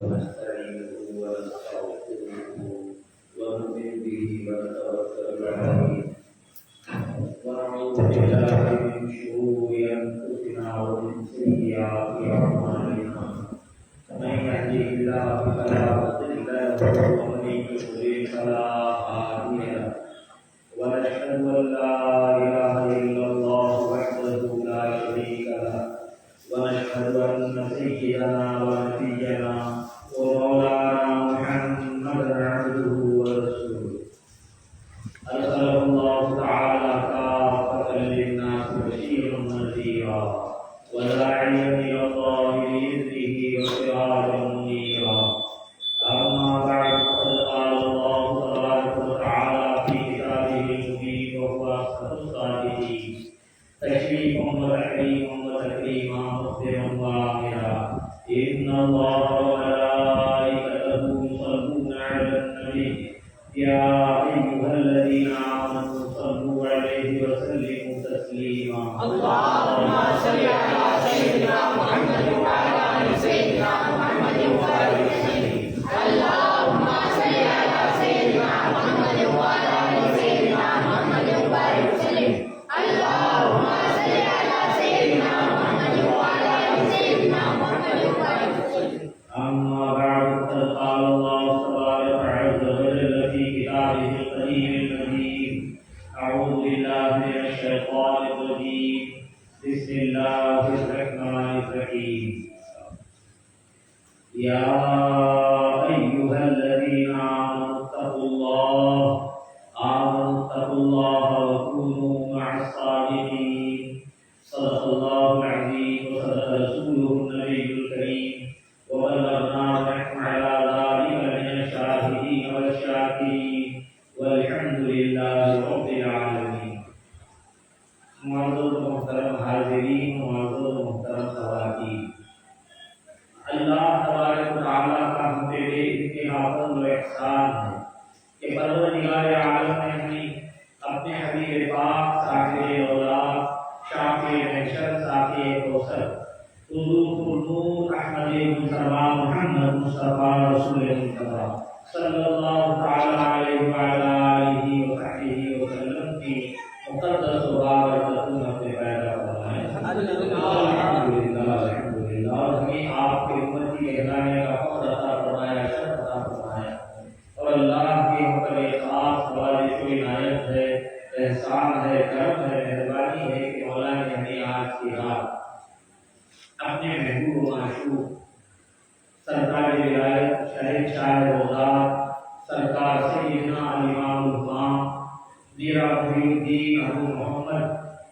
ونستعينه ونستغفره ونؤمن به ونتوكل عليه ونعوذ بالله من شرور انفسنا ومن سيئات اعمالنا من يهده الله فلا مضل له ومن يضلل فلا هادي له ونشهد ان لا اله الا الله وحده لا شريك له ونشهد ان سيدنا ونبينا ومولانا محمدا عبده ورسوله ارسله الله تعالى كافة للناس بشيرا ونذيرا وداعيا الى الله باذنه وسراجا منيرا اما بعد فقد قال الله تبارك وتعالى في كتابه المبين وهو اصدق الصادقين تشريفا وتحريما وتكريما مخبرا وامرا ان الله وملائكته يصلون على النبي يا ايها الذين امنوا صلوا عليه وسلموا تسليما اللهم صل على سيدنا محمد وعلى ال سيدنا محمد وبارك وسلم. اللهم صل على سيدنا محمد وعلى ال سيدنا محمد وبارك وسلم. اللهم صل على سيدنا محمد وعلى ال سيدنا محمد وبارك وسلم. اما بعد فقد قال الله تبارك عز وجل في كتابه القديم المجيد اعوذ بالله من الشيطان الرجيم بسم الله الرحمن الرحيم يا ايها الذين امنوا اتقوا الله وكونوا مع الصادقين صدق الله العظيم وصدق رسوله النبي الكريم وبلغنا ونحن على ذلك من الشاهدين والشاكرين والحمد لله رب العالمين. معزز محترم حاضرین، معزز محترم خواتین، اللہ تبارک و تعالیٰ کا ہم پہ بے انتہا فضل و احسان ہے کہ پروردگار عالم نے ہمیں اپنے حبیب پاک صاحب اولاد شافع محشر صاحب کوثر حضور النور احمد مصطفیٰ محمد مصطفیٰ رسول مصطفیٰ صلی اللہ تعالی علیہ وعلی آلہ وصحبہ وسلم کی مقدس و بابرکت میں پیدا فرمائے. الحمدللہ ہمیں آپ کی امتی کہلانے کا فخر عطا فرمایا، شرف عطا فرمایا، اور اللہ کی ہم پر ایک خاص بارش و عنایت ہے، احسان ہے، کرم ہے، مہربانی ہے کہ مولا نے ہمیں آج کی رات اپنے محبوب و معشوق سرکار ولایت شہنشاہ روزات سرکار سیدنا الامام الغلام میرا محی الدین ابو محمد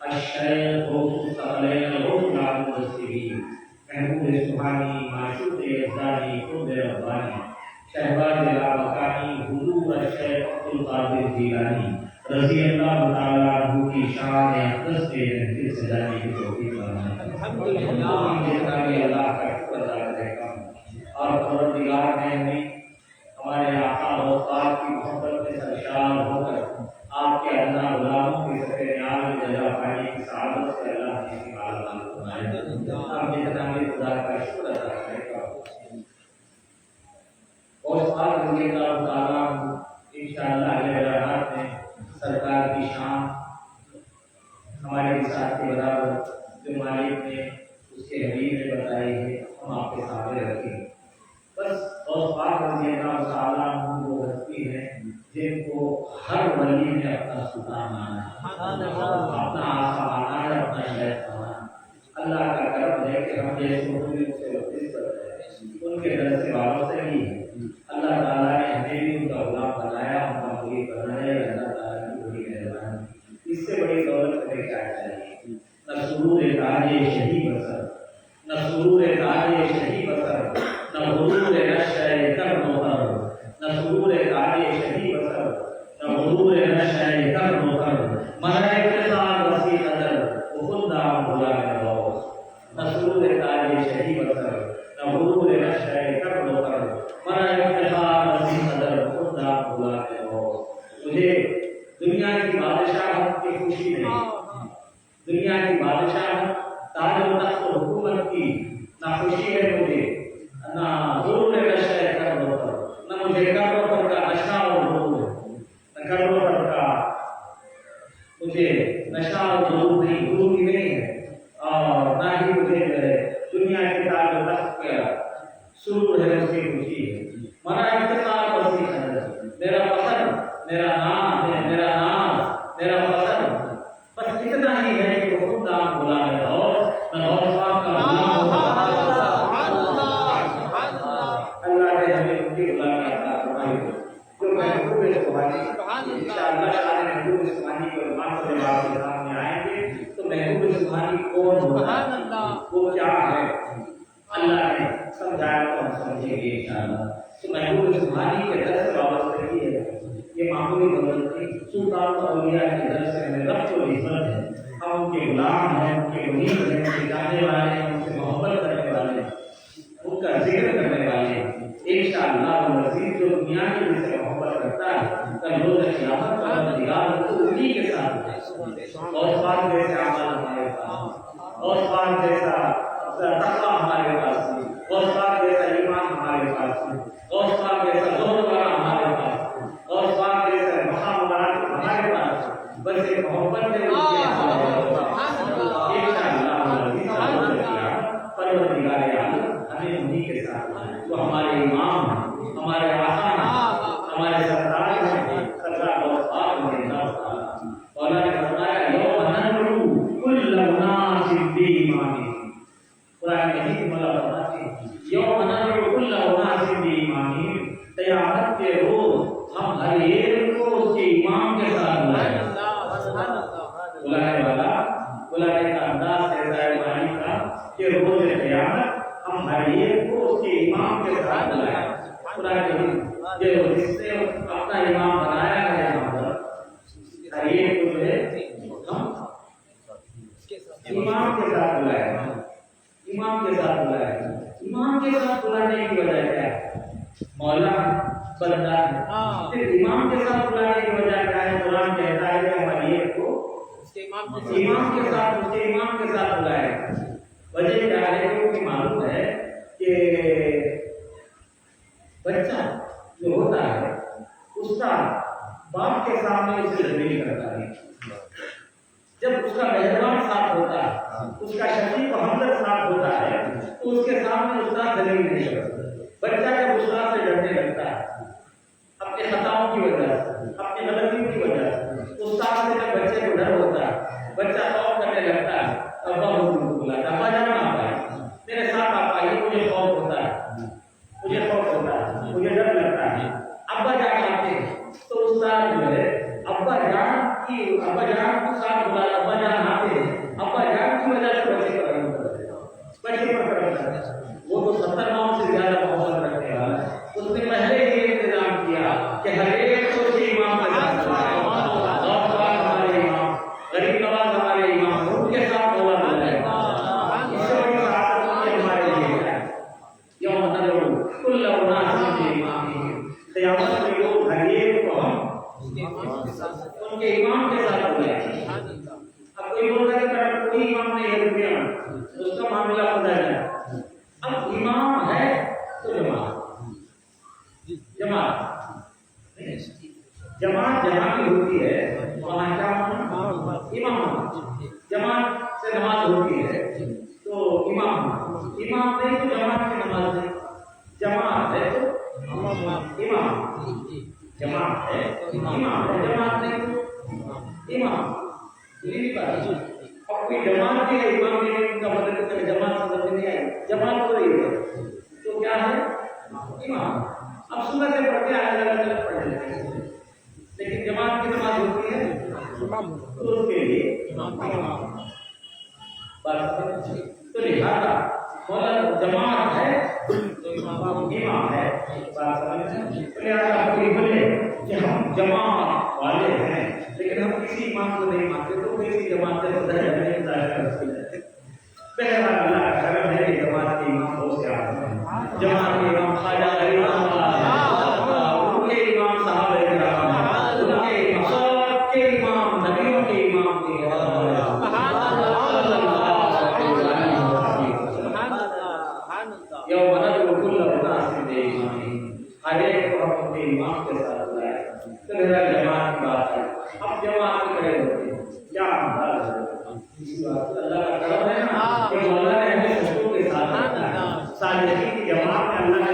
الشیخ غوث الثقلین غوث العالم المسلمین محبوب سبحانی معشوق احسانی خود ربانی شہباز لامکانی حضور الشیخ عبد القادر جیلانی رضی اللہ تعالیٰ عنہ کی شان اقدس کے محفل سجانے کی توفیق فرمائے. الحمدللہ اللہ کا شکر ادا کرتا ہوں اور پروردگار نے ہمیں ہمارے آقا و استاد کی محبت میں سرشار ہو کر آپ کے اللہ غلاموں کی سفر نیاز میں جگہ پانے کی سعادت سے اللہ نے نکال فرمائے. آپ جتنا بھی خدا کا شکر ادا کرتا ہوں. اور استاد رضی اللہ تعالیٰ انشاءاللہ اگلے رات میں سرکار کی شان ہمارے ساتھ کے برابر جو مالک نے اس کے حبیب نے بتائی ہے ہم آپ کے سامنے رکھیں. بس اور پاک رضی اللہ تعالیٰ عنہ وہ ہستی ہیں جن کو ہر ولی نے اپنا سلطان مانا ہے، اپنا آقا مانا ہے، اپنا شیخ مانا ہے. اللہ کا کرم ہے کہ ہم جیسے مخلوق سے وفیس کر رہے ہیں ان کے در سے وابستہ ہی ہے. اللہ تعالیٰ نے ہمیں بھی ان کا غلام بنایا، ان کا مرید بنایا. اللہ تعالیٰ کی بڑی مہربانی، اس سے بڑی دولت ہمیں کیا چاہیے؟ نہ سرور تاج شہی بسر، نہ سرور تاج شہی بسر، نہ حضور نشہ کر نوکر، نہ سرور تاج شہی بسر، نہ حضور نشہ کر نوکر، مرائے کے ساتھ وسیع قدر وہ خود نام بھلا میں روز. نہ سرور تاج شہی بسر، نہ حضور نشہ کر نوکر، مرائے سرور ہے اس کی خوشی ہے منا انتقال وسیع ہے میرا پسند میرا نام ہے میرا نام میرا پسند بس اتنا ہی ہے کہ وہ خود نام بلا ہے اور میں اور پاک کا نام اللہ نے ہمیں ان کی بلا کے عطا فرمائی جو محبوب سبحانی انشاءاللہ شاہ محبوب سبحانی کو ایمان سے جواب کے سامنے آئیں گے تو محبوب سبحانی کون ہوتا ہے وہ کیا ہے اللہ نے سمجھایا تو ہم سمجھیں گے انشاءاللہ تو محبوب سبحانی کے در سے وابستگی ہے یہ معمولی بات نہیں سلطان اولیاء کے در سے ہمیں ربط و عزت ہے ہم ان کے غلام ہیں ان کے مرید ہیں ان کے جانے والے ہیں ان سے محبت کرنے والے ہیں ان کا ذکر کرنے والے ہیں انشاءاللہ العزیز جو دنیا کے جس سے محبت کرتا ہے کل روز قیامت پروردگار کو انہی کے ساتھ ہے اور پاک جیسے اعمال ہمارے پاس اور پاک جیسا تقویٰ ہمارے پاس ہے اور پاک جیسا ایمان ہمارے پاس ہے اور پاک جیسا زور والا ہمارے پاس ہے اور پاک جیسا مقام مبارک ہمارے پاس ہے بس ایک محبت ہے پروردگار عالم ہمیں انہی کے ساتھ وہ ہمارے امام ہیں ہمارے آقا ہیں ہمارے سردار ہیں سردار اور پاک میں اللہ تعالی مولا نے فرمایا یوم ندعو کل اناس بإمامہم قرآن مجید مولا فرماتے ہیں یوم ندعو کل اناس بإمامہم قیامت کے روز ہم ہر ایک کو اس کے امام کے ساتھ بلائیں بلانے والا بلانے کا انداز ایسا ہے بانی کا کہ روز قیامت ہم ہر ایک کو اس کے امام کے ساتھ بلائیں قرآن مجید جو جس نے اپنا امام بنایا ہے یہاں پر ہر ایک کو جو ہے ہم امام کے ساتھ بلائیں امام کے ساتھ بلائیں امام کے ساتھ بلانے کی وجہ کیا ہے مولا بندہ ہے صرف امام کے ساتھ بلانے کی وجہ کیا ہے قرآن کہتا ہے کہ ہماری ایک کو امام کے ساتھ اس کے امام کے ساتھ بلائیں وجہ کیا ہے کیونکہ معلوم ہے کہ بچہ جو ہوتا ہے اس کا باپ کے سامنے اسے ذلیل کرتا ہے جب اس کا مہربان ساتھ ہوتا ہے اس کا شفیق و ہمدرد ساتھ ہوتا ہے تو اس کے سامنے استاد ذلیل نہیں کرتا بچہ جب استاد سے ڈرنے لگتا ہے اپنے خطاؤں کی وجہ سے اپنی غلطیوں کی وجہ سے استاد سے جب بچے کو ڈر ہوتا ہے بچہ خوف کرنے لگتا ہے ابا حضور بلاتا ابا جانا آپ آئے میرے ساتھ آپ آئیے مجھے خوف ہوتا ہے مجھے ڈر لگتا ہے ابا جان آتے ہیں تو استاد جو ہے ابا جان کو ساتھ بلایا ابا جان آتے ہیں ابا جان کی وجہ سے بچے پر کرم کرتے ہیں وہ تو 70 نام سے زیادہ محبت رکھنے والا ہے اس نے پہلے ہی انتظام کیا کہ ہر ایک کو امام کے ساتھ بلائے ہمارے امام غریب نواز ہمارے امام ان کے ساتھ مولا بلائے اس سے بڑی سعادت ہمارے لیے ہے یوم ندعو کل اناس بإمامہم قیامت میں لوگ ہر ایک کو ہم ان کے امام کے ساتھ بلائیں اب کوئی بولتا ہے کہ کوئی امام نہیں ہے دنیا میں اس کا معاملہ خدا جائے اب امام ہے تو جماعت جہاں کی ہوتی ہے وہاں کیا امام جماعت سے نماز ہوتی ہے تو امام نہیں تو جماعت کی نماز ہے جماعت ہے تو امام جماعت ہے جماعت نہیں تو امام اب کوئی جماعت کے امام نہیں کا مطلب جماعت سمجھ نہیں آئی جماعت تو یہ ہے تو کیا ہے امام اب صبح سے پڑھ کے الگ پڑھ لیتے ہیں لیکن جماعت کی نماز ہوتی ہے تو اس کے لیے تو لہٰذا جماعت ہے تو امام ہے لہٰذا کوئی بولے کہ ہم جماعت والے ہیں لیکن ہم کسی امام کو نہیں مانتے تو کسی جماعت سے بہرحال اللہ کا کرم ہے کہ جماعت کے امام بہت سے آتے ہیں جماعت کے امام خواجہ غریب امام صاحب کے امام نبیوں کے امام یوم ندعو کل اناس بإمامہم ہر ایک کو ہم اپنے امام کے ساتھ بلائیں تو میرا جماعت کی بات ہے اب جماعت کھڑے ہوتے ہیں کیا انداز ہے اللہ کا کرم ہے نا کہ مولا نے ہمیں خوشبو کے ساتھ رکھا ہے صالحین کی جماعت میں اللہ نے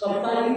27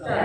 4।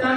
4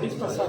20%,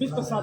20%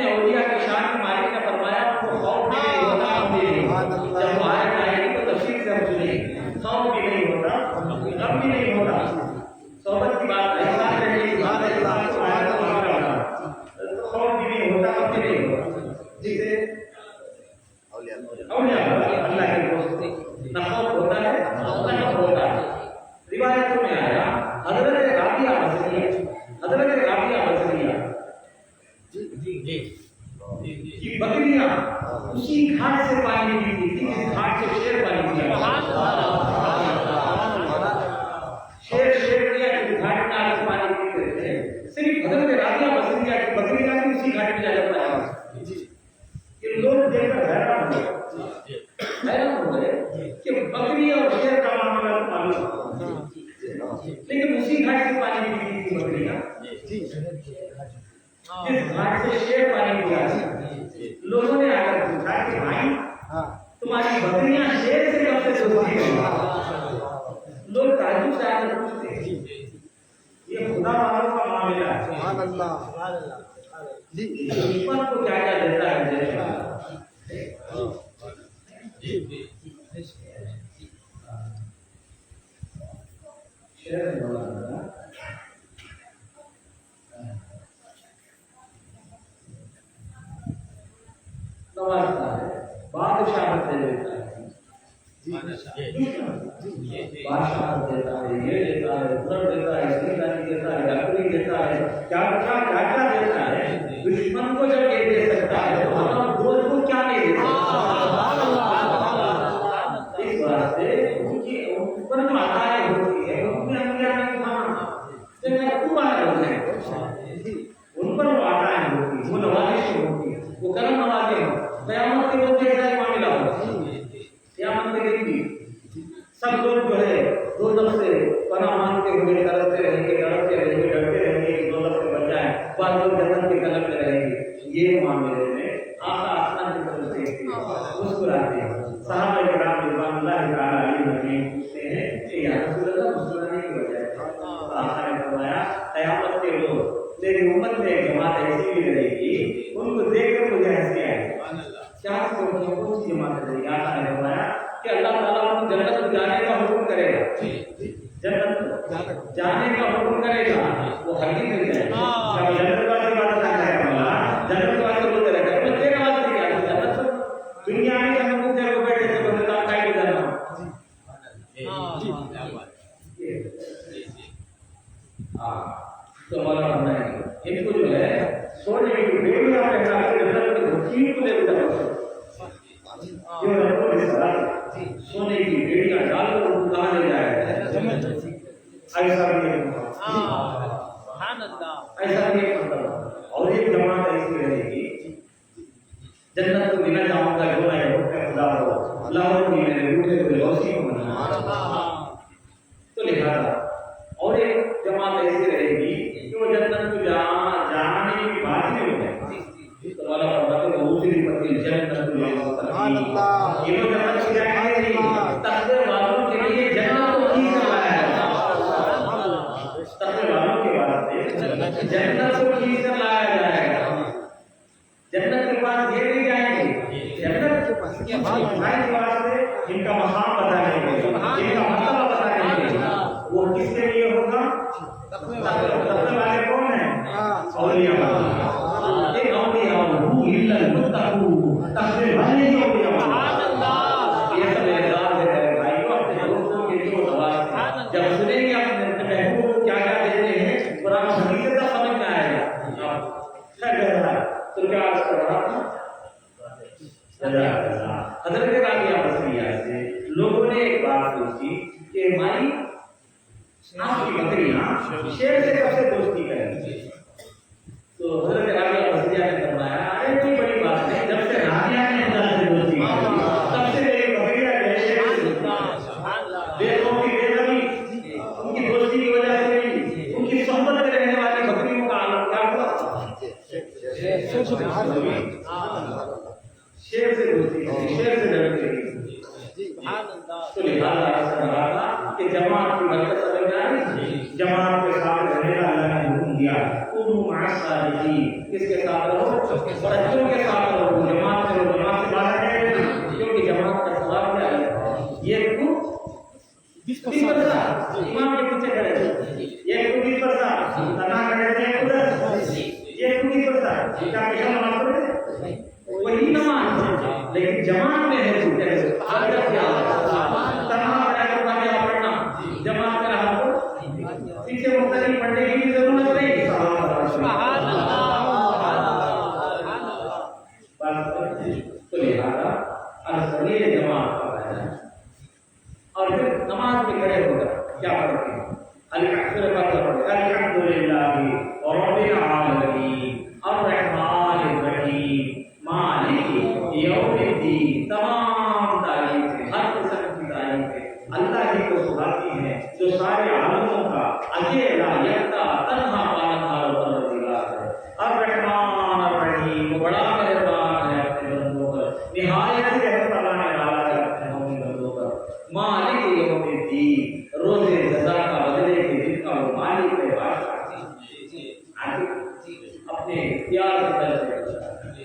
اپنے اولیاء کی شان میں مالک نے فرمایا ان کو خوف بھی نہیں ہوتا غم بھی نہیں ہوتا. جب وہ آیت آئے گی تو تفصیل سے ہم سنیں گے. خوف بھی نہیں ہوتا غم بھی نہیں ہوتا. صحبت کی بات ہے ساتھ رہنے کی بات ہے. خوف بھی نہیں ہوتا غم بھی نہیں ہوتا. جسے اولیاء اللہ کے دوست نہ خوف ہوتا ہے نہ غم ہوتا ہے. روایتوں میں آیا حضرت رابعہ بصریہ کی بکریاں اسی گھاٹ سے پانی پیتی تھی جس گھاٹ سے شیر پانی پیا. شیر کیا کہ گھاٹ میں آ کے پانی پیتے تھے. صرف حضرت رابعہ بصریہ کی بکریاں بھی اسی گھاٹ میں جا کر پانی. یہ لوگ دیکھ کر حیران ہو گئے کہ بکری اور شیر کا معاملہ معلوم، لیکن اسی گھاٹ سے پانی پیتی تھی بکریاں جس گھاٹ سے شیر پانی پیا. لوگوں نے آ کر پوچھا کہ بھائی تمہاری بکریاں شیر سے کب سے دوستی کریں؟ لوگ تعجب سے آ کر پوچھتے ہیں. یہ خدا والوں کا معاملہ ہے. سبحان اللہ. دشمن کو کیا کیا دیتا ہے بادشاہ دے دیتا ہے. بادشاہ دیتا ہے، یہ دیتا ہے، ادھر دیتا ہے، زمینداری دیتا ہے، ڈاکٹری دیتا ہے، کیا دیتا ہے. دشمن کو جب یہ دے سکتا ہے تو ہم دوست کو کیا نہیں دے سکتا. اس واسطے ان کی اوپر جو عطائیں ہوتی ہے ان میں انبیاء نے کہا کہ خوب آئے ہوتے ہیں. ان پر وہ عطائیں ہوتی ہیں، وہ نوازشیں ہوتی ہیں، وہ کرم نوازے ہیں. قیامت کے روز ایسا ہی معاملہ ہوگا. قیامت کے دن بھی سب لوگ جو ہے دوزخ سے پناہ مانگتے ہوئے ترستے رہیں گے، ڈرتے رہیں گے، ڈرتے رہیں گے کہ دوزخ سے بچ جائیں. بعض لوگ جنت کی طلب میں رہیں گے. یہ معاملے میں آقا آسمان کی طرف سے مسکراتے ہیں. صحابہ کرام رضوان اللہ تعالی علیہ مجمعین پوچھتے ہیں کہ یا رسول اللہ مسکرانے کی وجہ ہے. آقا نے فرمایا قیامت کے روز میری امت میں ایک جماعت ایسی بھی رہے گی ان کو دیکھ کر مجھے ہنسی آئے گی. کیا کون سی جماعت رہے گی؟ آقا نے فرمایا کہ اللہ تعالیٰ ان کو جنت میں جانے کا حکم کرے گا. جنت جانے کا حکم کرے گا. وہ حقیقت مل جائے گا. جنت والی بات کرتا ہے جنت والی وہ کرے گا. میں تیرے بات نہیں کیا جنت دنیا میں جب ہم تیرے کو بیٹھے تھے بندے کا کائی گزارنا. تو مولا فرمائے ان کو جو ہے سونے کی بیڑیاں پہنا کر جنت میں دھوکھی کو لے جاتا ہے. سونے کی بیڑیاں ڈال کر ان کو کہاں لے جائے گا. ایسا بھی ایک مطلب. اور ایک جماعت ایسی رہے گی جنت کو بنا جاؤں گا جو ہے خدا ہو لاہور میں میرے روٹے کو لوسی کو بنا. تو لہذا اور ایک جماعت ایسی رہے گی کہ وہ جنت کو جانے کی بات نہیں ہو جائے. تو والا فرماتا ہے دوسری پتی جنت کو سبحان اللہ. یہ لوگ جنت کو جائیں گے تقوی والوں کے لیے جنت کو کھینچ کر لایا جائے گا. تقوی والوں کے واسطے جنت کو کھینچ کر لایا جائے گا. جنت کے پاس یہ نہیں جائیں گے. جنت کے واسطے ان کا مقام بتائیں گے، ان کا مرتبہ بتائیں گے. وہ کس کے لیے ہوگا؟ تقوی والے کون ہیں؟ اولیاء اللہ. اولیاء الا المتقون. تقوی والے ہی اولیاء اللہ. یہ سب اعزاز ہے بھائیو اپنے دوستوں کے لیے نوازتے ہیں. جب سنیں گے اپنے محبوب کو کیا کیا دیتے ہیں قرآن و حدیث سے سمجھ میں آئے گا. تو کیا عرض کر رہا تھا حضرت رابعہ بصریہ سے لوگوں نے ایک بات پوچھی کہ مائی آپ کی بکریاں شیر سے کب سے دوستی کریں گی؟ تو حضرت رابعہ بصریہ نے فرمایا ارے کوئی بڑی بات نہیں، جب سے رابعہ نے اللہ سے دوستی کی تب سے میری بکریاں شیر سے بے خوفی بے غمی ان کی دوستی کی وجہ سے ان کی صحبت میں رہنے والی بکریوں کا عالم کیا ہوا؟ شیر سے دوستی کی، شیر سے ڈرتے ہیں. تو لہذا ایسا رہا تھا کہ جماعت کی برکت سمجھ میں آئی. جماعت کے ساتھ رہنے کا اللہ نے حکم دیا. کونوا مع الصادقین. کس کے ساتھ رہو؟ اور اچھوں کے ساتھ رہو، جماعت کرو، جماعت سے باہر نکلے نا، کیونکہ جماعت کا ثواب کیا ہے؟ یہ رکوع 20% امام کے پیچھے کھڑے تھے، یہ رکوع 20% تنہا کھڑے تھے ادھر، یہ رکوع 20% کیا پیشہ نماز پڑھے تھے؟ وہی نماز ہے، لیکن جماعت میں ہے سکتے ہیں تنہا کھڑے تو کیا پڑھنا، جماعت میں رہا تو پیچھے مختلف پڑھنے کی بھی ضرورت نہیں۔ سبحان اللہ، تو لہذا الصغیر جماعت کا ہے، اور پھر نماز میں کھڑے ہو کر کیا پڑھتے ہیں؟ الحمدللہ رب العالمین الرحمن الرحیم مالک یوم الدین، تمام تعریفیں، ہر قسم کی تعریفیں اللہ ہی کو سناتی ہیں جو سارے عالموں کا اکیلا یکتا تنہا پالنہار و پروردگار ہے۔ الرحمن الرحیم، وہ بڑا مہربان ہے اپنے بندوں پر، نہایت ہی رحمت لانے والا ہے اپنے مومن بندوں پر۔ مالک یوم الدین، روز جزا کا، بدلے کے دن کا وہ مالک ہے، بادشاہ اپنے اختیار سے پیسے کرتا ہے۔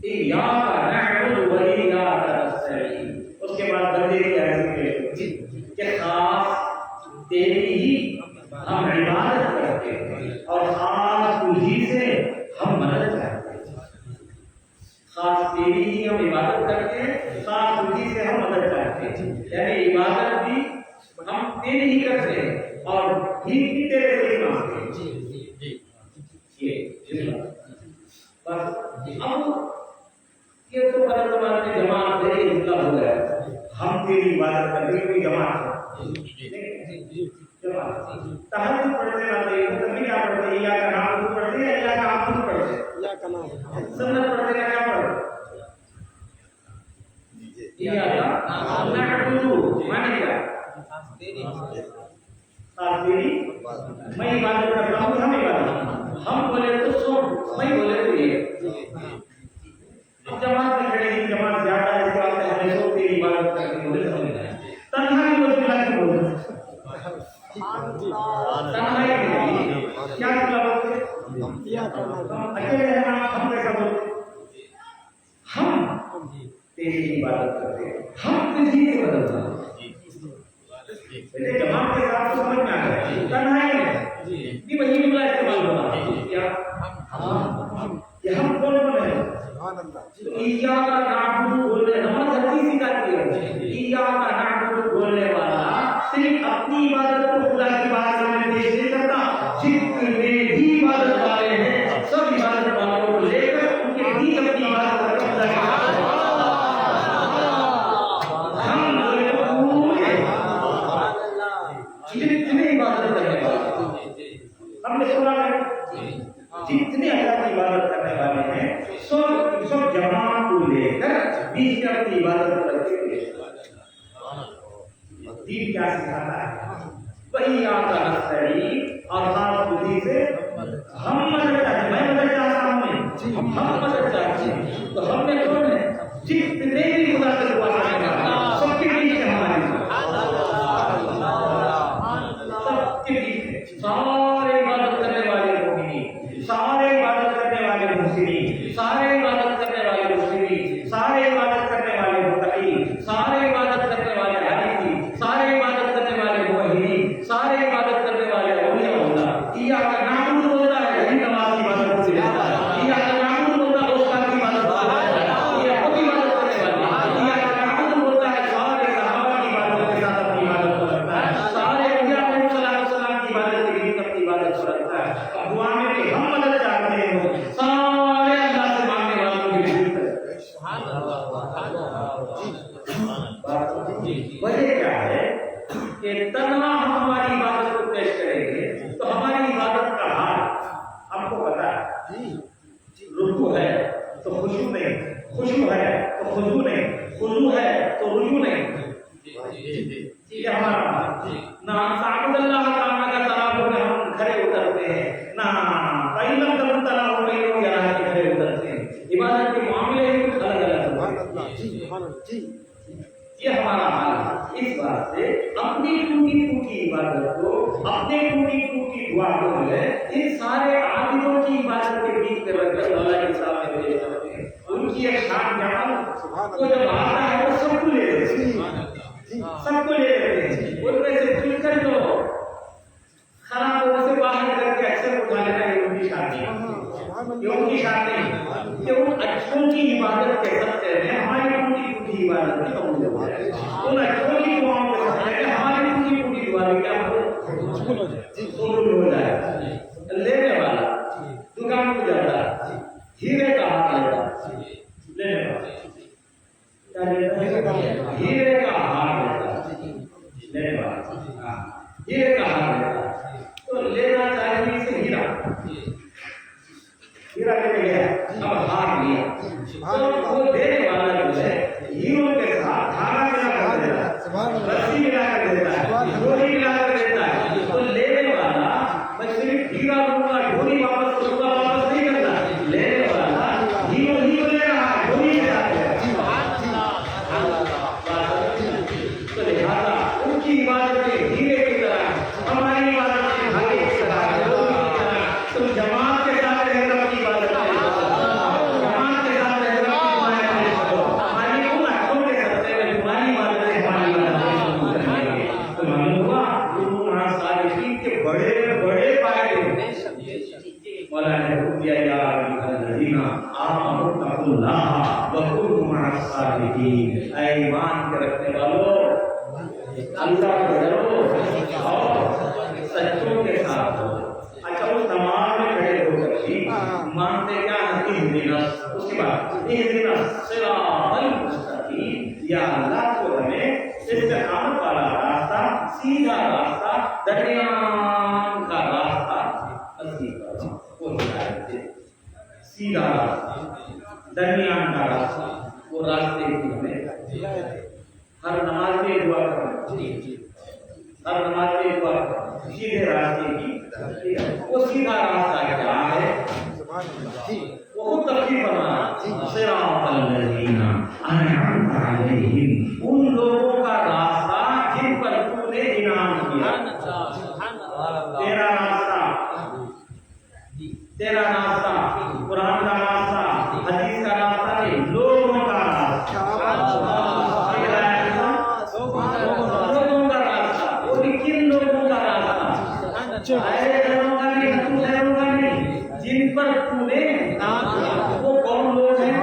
ایاک نعبد و ایاک نستعین، اس کے بعد بندے کی عرض ہے کہ خاص تیری ہی ہم عبادت کرتے ہیں اور خاص تجھی سے ہم مدد چاہتے ہیں۔ خاص تیری ہی ہم عبادت کرتے ہیں، خاص تجھی سے ہم مدد چاہتے ہیں، یعنی عبادت بھی ہم تیری ہی کرتے ہیں اور بھی تیرے سے ہی مانگتے ہیں۔ بس اب یہ تو برابر میں جماعت تیری مطلب ہو گیا، ہم تیری عبادت کرتے ہیں، کوئی جماعت تہجد پڑھنے والے مطلب کیا پڑھتے ہیں؟ یا کا نام پڑھتے ہیں یا کا آپ پڑھتے ہیں، یا کا نام سنت پڑھتے ہیں، کیا پڑھتے ہیں؟ یا کا نعبد مانے کیا؟ تیری میں عبادت کرتا ہوں، ہم عبادت، ہم بولے تو سو، میں بولے تو یہ۔ اب جماعت میں کھڑے ہیں، جماعت زیادہ ہے، اس واسطے ہمیں سو تیری عبادت کرتے بولے سمجھ آئے، تنہائی کو ملا کے بولے، تنہائی میں کیا مطلب ہوتے اکیلے رہنا، ہم کیسا بولتے؟ ہم تیری عبادت کرتے ہیں، ہم تجھی سے بدلتا ہے۔ جماعت کے ساتھ سمجھ میں آ گیا، تنہائی میں بھی وہی جملہ استعمال ہونا ہے، کیا کہ ہم کون کون ہیں؟ ایاک نعبد بولنے، نماز حدیث سکھاتی ہے، ایاک نعبد بولنے والا صرف اپنی عبادت کو خدا کی بات میں پیش نہیں کرتا، جتنے بھی عبادت والے ہیں سب عبادت والوں کو لے کر ان کے بھی اپنی عبادت کرتے ہیں۔ ہم بولے پورے جتنے عبادت کرنے والے، ہم نے سنا ہے جتنے اللہ کی عبادت کرنے والے ہیں سب جماعت کو لے کر بیچ میں اپنی عبادت کرتے ہیں۔ دین کیا سکھاتا ہے؟ وہی آپ کا نستعین، اور خاص تجھی سے ہم مدد چاہتے ہیں، میں مدد چاہتا ہوں، ہم مدد چاہتے ہیں، تو ہم نے کون ہے؟ جتنے بھی خدا سے دعا کرنے والے سب کے بیچ میں ہماری سب کے بیچ میں سارے عبادت کرنے والے مومنین، سارے عبادت کرنے والے محسنین، سارے عبادت کرنے والے مسلمین، سارے عبادت کرنے والے متقین، سارے عبادت کرنے والے عارفین، سارے عبادت کرنے والے موحدین، سارے عبادت کرنے والے اولیاء اللہ، ایاک نعبد بولتا ہے یہی نماز کی عبادت ہوتی ہے، ایاک نعبد بولتا ہے استاد کی عبادت ہوتی ہے، یہ خود عبادت کرنے والی، ایاک نعبد بولتا ہے سارے صحابہ کی عبادت کے ساتھ اپنی عبادت کو رکھتا ہے، سارے انبیاء علیہ السلام کی عبادت کے لیے اپنی عبادت کو رکھتا ہے۔ اب دعا میں کہ ہم مدد چاہتے ہیں، سارے اللہ سے مانگنے والوں کی ضرورت ہے۔ وجہ کیا ہے کہ تنہا ہم ہماری عبادت کو پیش کریں گے تو ہماری عبادت کا حال ہم کو پتا ہے، رکوع ہے تو خشوع نہیں، خشوع ہے تو خضوع نہیں، خضوع ہے تو رجوع نہیں، یہ ہمارا نہ تعبد اللہ تعالیٰ کا تلاوت میں ہم کھڑے اترتے ہیں، نہ قیلم کا تلاوت میں لوگ یہاں کے کھڑے اترتے ہیں، عبادت کے معاملے ہی کچھ الگ الگ ہے، یہ ہمارا حال ہے۔ اس بات سے اپنی ٹوٹی ٹوٹی عبادت کو، اپنے ٹوٹی ٹوٹی دعا کو، ان سارے عابدوں کی عبادت کے بیچ میں رکھ کر اللہ کے ساتھ یہ ان کی شان نہیں کہ ان اچھوں کی عبادت کے صدقے میں ہماری پوری عبادت کی قبول ہو جائے. ان اچھوں کی دعاؤں کے صدقے میں ہماری پوری عبادت کیا قبول ہو جائے. لینے والا دکان کو جاتا ہے, ہیرے کا ہاتھ لیتا, لینے والا ہیرے کا ہاتھ لیتا, لینے والا ہیرے کا ہاتھ لیتا. تو لینا چاہیے اسے ہیرا, ہیرا لے گیا, اب ہار لیا. تو وہ دینے والا جو ہے ہیروں کے ساتھ دھاگا ملا کر دیتا ہے, رسی ملا کر دیتا ہے, ڈوری ملا کر دیتا ہے. تو لینے والا میں صرف ہیرا لوں گا, ڈوری واپس کروں گا, واپس نہیں کرتا. لینے والا ہیرو ہیرو لے رہا ہے, ڈوری لے رہا ہے. تو لہٰذا ان کی عبادت ہیرے کی طرح, ہماری عبادت دھاگے کی طرح, ڈوری کی طرح. تم جماعت کے ساتھ رہ کر اپنی عبادت کرو, جماعت کے ساتھ رہ کر اپنی دعائیں کرو. ہماری ان اچھوں کے ساتھ میں تمہاری عبادت ہے, ہماری عبادت ہے. تو معلوم ہوا تمہارا صالحین کے بڑے بڑے فائدے. مولانا نے حکم دیا یا الذین آمنوا اتقوا اللہ وکونوا مع الصادقین. اے ایمان کے رکھنے والوں, اللہ کو ڈرو اور سچوں کے ساتھ ہو. اچھا اس تمام میں کھڑے ہو کر بھی مانتے کیا ہیں, اہدنا, اس کے بعد اہدنا الصراط المستقیم, یا اللہ کو ہمیں استقامت والا راستہ, سیدھا راستہ, درمیان کا راستہ نصیب کرو. وہ ہدایت دے, سیدھا راستہ, درمیان کا راستہ, وہ راستے کی ہمیں ہر نماز میں دعا کرنا, ہر نماز میں دعا کرنا سیدھے راستے کی. وہ سیدھا راستہ کیا ہے, وہ تفصیل بنا صراط الذین انعمت علیہم, ان لوگوں کا راستہ جن پر تو نے انعام کیا. تیرا راستہ, تیرا راستہ قرآن کا راستہ, حدیث کا راستہ نہیں, لوگوں کا راستہ. لوگوں کا راستہ, وہ بھی کن لوگوں کا راستہ, جن پر تو نے انعام کیا. وہ کون لوگ ہیں,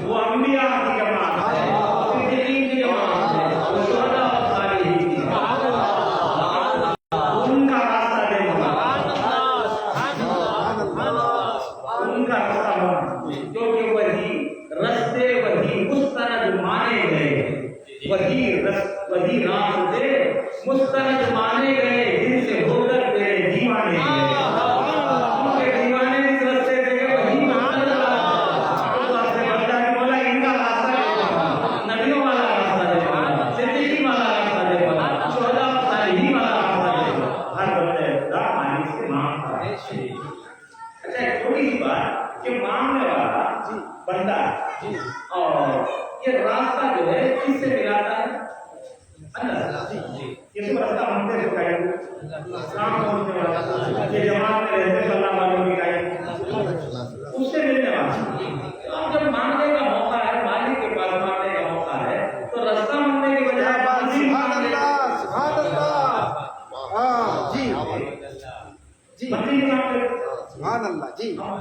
وہ انبیاء کی جماعت ہے, صدیقین کی جماعت ہے, وہ شہداء اور صالحین کی جماعت ہے. ان کا راستہ دے ہوگا, ان کا راستہ ہوگا, کیونکہ وہی رستے, وہی مستند مانے گئے, وہی راستے مستند مانے گئے جن سے ہو کر تیرے دیوانے گئے. ان کے دیوانے اس رستے سے گئے, وہی مستند راستے. بندہ نے بولا ان کا راستہ دے, نبیوں والا راستہ دے, صدیقین والا راستہ دے, شہداء اور صالحین والا راستہ دے. ہر بندے خدا مانی سے مانگتا ہے. اچھا ایک تھوڑی سی بات کہ مانگنے والا بندہ اور یہ راستہ جو ہے کس سے ملاتا ہے, اللہ. یہ سب راستہ مانگتے ہیں کہیں اسلام پہنچنے والا, یہ جماعت میں رہتے اللہ والوں کی کہیں اس سے ملنے والا. اب جب مانگنے کا موقع ہے, مالک کے پاس مانگنے کا موقع ہے, تو راستہ مانگنے کی بجائے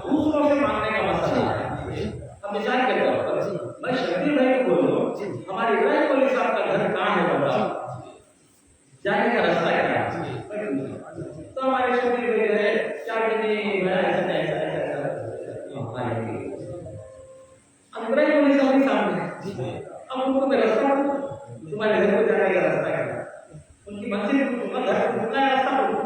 دوسروں سے مانگنے کا مسئلہ ہے. اب مثال کے طور پر میں شکیل بھائی کو بولوں, ہمارے ابراہیم کولی صاحب کا گھر کہاں ہے, بتا جانے کا راستہ کیا ہے. تو ہمارے شکیل بھائی ہے کیا کہ میں ایسا ایسا ابراہیم کولی صاحب کے سامنے, اب ان کو میں راستہ تمہارے گھر کو جانے کا راستہ کیا ہے, ان کی منزل کو گھر کو اتنا راستہ بولو.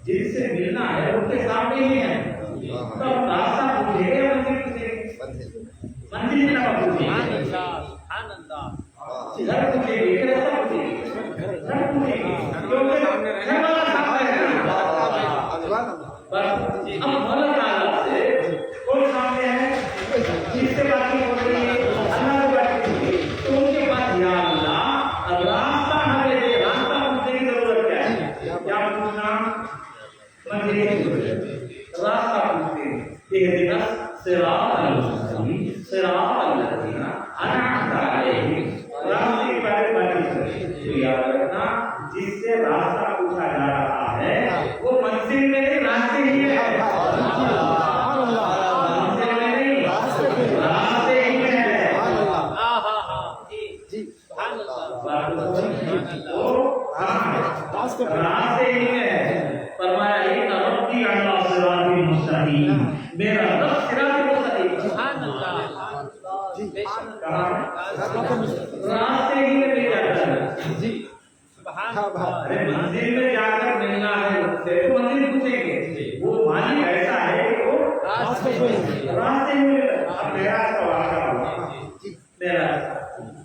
جن سے ملنا ہے ان کے سامنے ہی ہے, تو راستہ پوچھے گا, منزل نہ پوچھے گا, گھر پوچھے گی, راستہ پوچھے گی, گھر پوچھے گی, کیونکہ گھر والا سامنے ہے. بس اب مولا تعالیٰ سے کون سامنے ہے, جس سے بات ہو رہی ہے, اللہ سے بات ہو رہی ہے, تو ان کے پاس یا اللہ راستہ ہمیں دے. راستہ پوچھنے کی ضرورت کیا ہے, کیا پوچھنا, راستہ پوچھتے ہیں. اہدنا الصراط المستقیم, صراط الذین انعمت علیہم جس سے راستہ پوچھا جا رہا ہے وہ منزل میں نہیں راستے ہی ہے، منزل میں نہیں راستے ہی میں ہے۔ راستے ہی میں ہے۔ فرمایا ان ربی علی صراط مستقیم، میرا رب صراط مستقیم، سبحان اللہ، راستے ہی میں لے جاتا ہے جی، سبحان اللہ۔ منزل میں جا کر ملنا ہے اس سے تو منزل پوچھیں گے، وہ مالک ایسا ہے کہ وہ راستے میں اب میرا سوال ہوا، میرا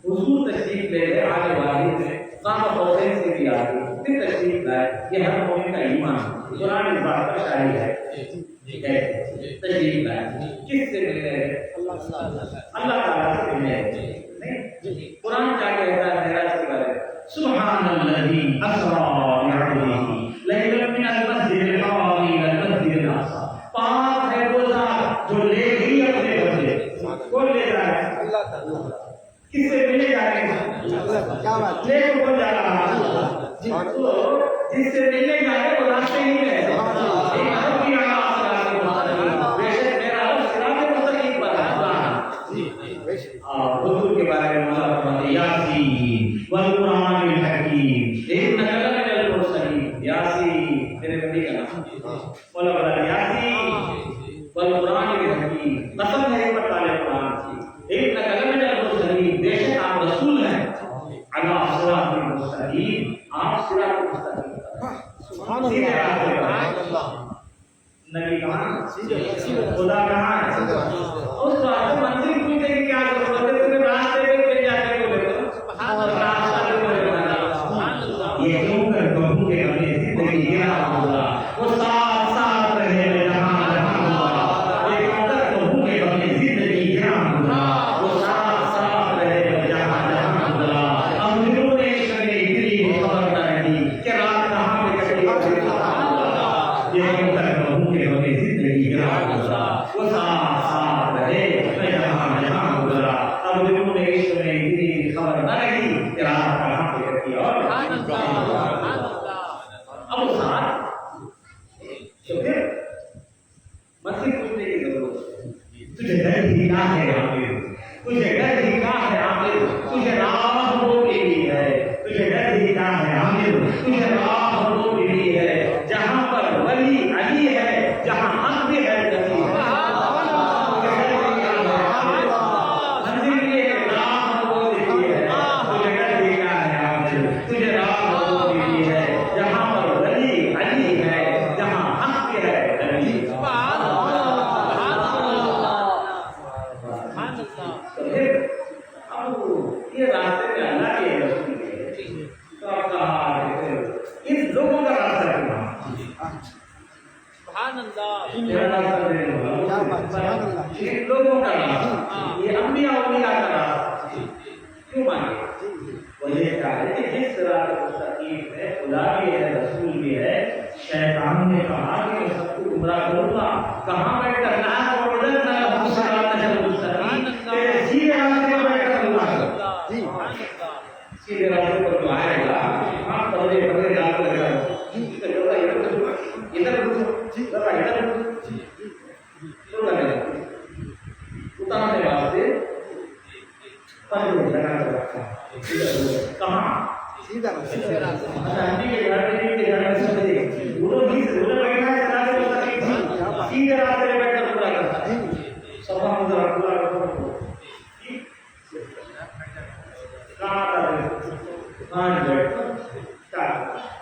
حضور تشریف لے گئے آگے والی میں قامت حسین سے بھی آگے پھر تشریف لائے، یہ ہر مومن کا ایمان قرآن اس بات کا شاہد ہے۔ تشریف لائے کس سے مل رہے ہیں؟ اللہ تعالیٰ سے مل رہے ہیں۔ قرآن کیا کہتا ہے معراج کے بارے میں؟ سبحان الذی اسریٰ بعبدہ لیلا من المسجد الحرام الی المسجد الاقصی، پاک ہے وہ ذات جو لے گئی اپنے بندے، کون لے جا رہا ہے؟ اللہ تعالیٰ۔ کس سے ملے جا رہے ہیں؟ لے کو کون جا رہا ہے؟ تو جس سے ملنے جا رہے وہ راستے ہی میں ہے۔ حضور کے بارے میں مولا فرماتے یاسین والقرآن الحکیم انک لمن المرسلین، یاسین تیرے نبی کا نام، مولا فرماتے یاسین والقرآن الحکیم، قسم ہے پر والے قرآن کی، انک لمن المرسلین، بے شک آپ رسول ہیں، علی صراط مستقیم، آپ صراط مستقیم، سبحان اللہ۔ نبی کہاں؟ خدا کہاں ہے؟ اس بات کو منزل پوچھنے کی کیا ضرورت ہے؟ تمہیں راستے میں مل جاتے ہو یہ کیوں کر بہو کے اپنی زندگی گرا ہوگا وہ ساتھ ساتھ رہے جہاں جہاں ہوگا، یہ کیوں کر بہو کے اپنی زندگی گرا ہوگا وہ ساتھ ساتھ رہے جہاں جہاں ہوگا۔ اب دلوں نے شبِ گری خبر نہ رہی کہ رات کہاں پہ کٹی، یہ کیوں کر بہو کے اپنی زندگی گرا ہوگا وہ ساتھ ساتھ رہے جہاں جہاں ہوگا۔ اب دلوں نے شبِ گری خبر نہ رہی کہ رات کہاں پہ کٹی، اور اب وہ ساتھ تو پھر مسجد پوچھنے کی ضرورت ہے۔ تجھے ڈر ہی نہ ہے عامر، تجھے ڈر ہی نہ ہے عامر، تجھے راہ وہ ملی ہے، تجھے ڈر ہی نہ ہے عامر، تجھے راہ وہ ملی ہے، جہاں پر ولی علی ہے، جہاں حق بھی ہے نبی ہے۔ منزل یہ ہے راہ وہ ملی ہے، تجھے ڈر ہی نہ ہے عامر، تجھے راہ وہ ملی ہے، جہاں پر ولی علی ہے، جہاں حق بھی ہے نبی۔ تو پھر اب یہ راستے میں اللہ کے رسول ہے، تو اب کہا ان لوگوں کا راستہ کیا؟ سبحان اللہ، ان لوگوں کا راستہ، یہ انبیاء اولیاء کا راستہ کیوں مانگے؟ وہ یہ کہا ہے کہ جس صراط مستقیم ہے خدا بھی ہے، رسول بھی ہے، شیطان نے کہا کہ میں سب کو گمراہ کروں گا، کہاں بیٹھ کر نہ صراط مستقیم، تیرے سیدھے راستے پر بیٹھ کر اللہ سیدھے راستے پر جو آئے گا آپ پردے پردے ڈال کر لگا ادھر اتارنے واسطے پردے لگا کر رکھا کہاں؟ سیدھا راستے کے گھر میں سب دیکھ ادھر بیٹھا ہے سیدھے راستے میں بیٹھ کر پورا کرتا ہے سبا مدر پورا کرتا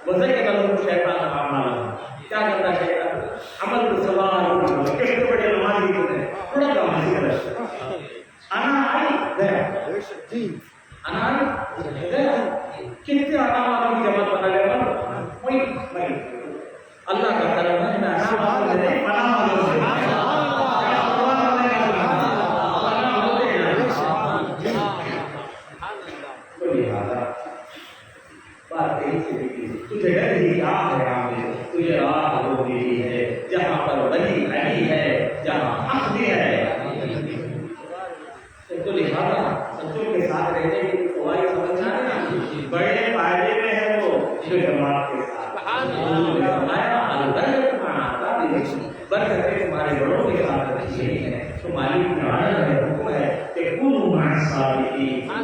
وزن کے بعد شیطان کا معاملہ کیا کرتا ہے؟ شیطان عمل کو سوال کتنے بڑے نمازی ہوتے ہیں تھوڑا نمازی کرتا ہے انا آئی گیا انا آئی گیا کتنے آنا والوں کی جماعت بنا لے گا کوئی اللہ کا کرم ہے نا تجھے ڈر ہی کیا ہے عامر، تجھے راہ وہ ملی ہے جہاں پر ولی علی ہے، جہاں حق بھی ہے۔ تو لہٰذا سچوں کے ساتھ رہنے کی فوائد سمجھنا ہے، بڑے فائدے میں ہے وہ جو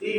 3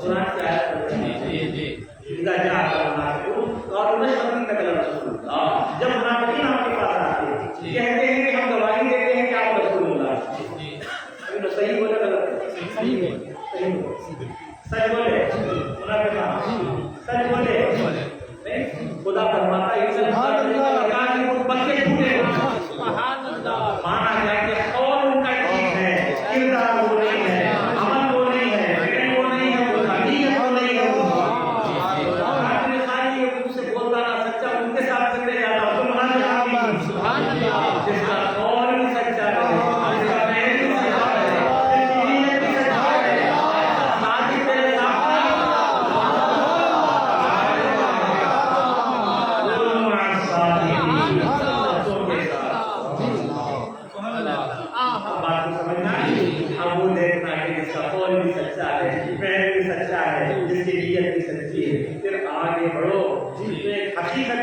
قرآن کی آیت پڑھتے ہیں اذا جاء المنافقون قالوا نشهد انك لرسول اللہ. جب منافقین آپ کے پاس آتے ہیں کہتے ہیں کہ ہم گواہی دیتے ہیں کہ آپ رسول اللہ. تو صحیح بولے غلط؟ صحیح بولے. سچ بولے منافقین سچ بولے. خدا فرماتا ہے بچے جھوٹے مانا جائے کہ قول ان کا ٹھیک ہے، کردار وہ نہیں ہے، عمل وہ نہیں ہے، فکر وہ نہیں ہے، وہ حقیقت وہ نہیں ہے. اپنے خالی منہ سے بولتا نا سچا ان کے ساتھ سکتے جاتا تو جس کا قول بھی سچا ہے، جس کا محل بھی سچا ہے، جس کی نیت بھی سچا ہے، ساتھی تیرے ساتھ جس کی نیت بھی سچی ہے. پھر آگے بڑھو. ایک حقیقت